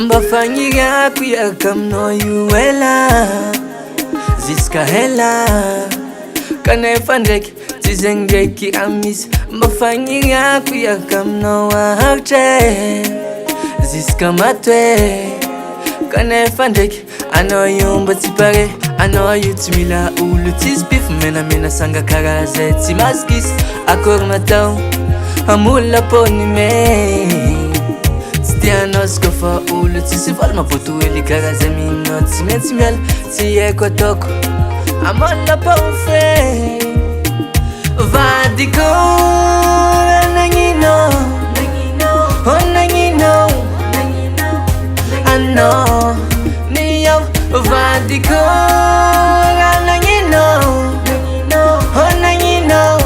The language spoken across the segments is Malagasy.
Mbafanyika kuyaka mnoyuela Ziska hela Kana efandeki Tizengeki amis Mbafanyika kuyaka mnowahakche Ziska matwe Kana efandeki Anoyumba tipare Anoyutimila ulu tisbif Mena sanga karaze Timaskis Akormatao Amula poni me Stianos kofa ulu tisifal maputu eli karaze minot Timel tiye toko Amola pa ufe Vadiko Nangino Oh nangino Ano Niyo Vadiko Nangino Oh nangino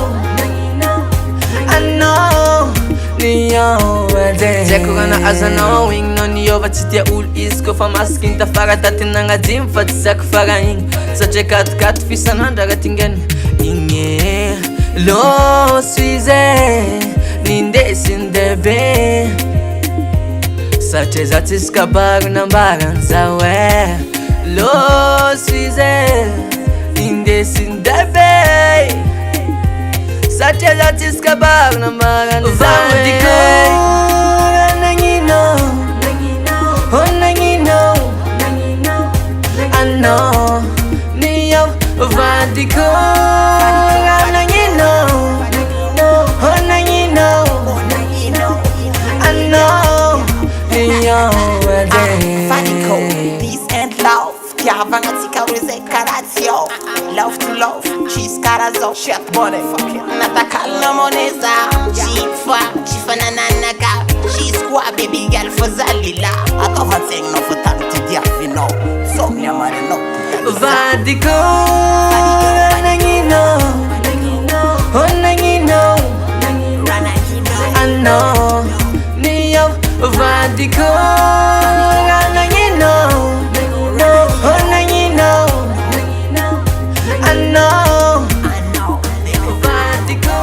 Ano Niyo Zeko gana asa knowing no niyo vatitia ul isko fa maskin ta fara tatinanga dim fatsak fara ing sa kat fisananda ratingen inge lo suize ninde sindebe sa chezatis kabar nambaran zawe lo suize ninde sindebe sa chezatis kabar nambaran zawe Ano Niyo Vadiko Nangino Oh nangino Ano Niyo Vadiko Peace and love Kiavanga tikaweze karatio Love to love Cheese karazo Shit motherfucker Natakala moneza Chifa nananaka She's kwa baby girl for Zalila I cover thing no for time to diafino So me a man no Vadiko Nangino Oh nangino Ano Niyo Vadiko Nangino Oh nangino Ano Vadiko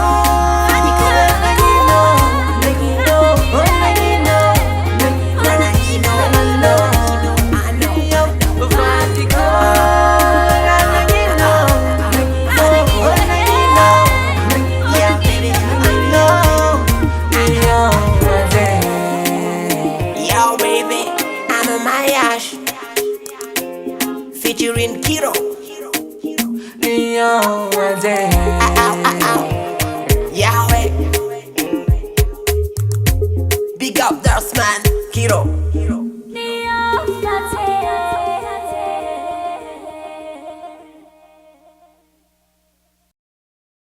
Featuring Kiro. Yahweh. Big up, Dustman, Kiro.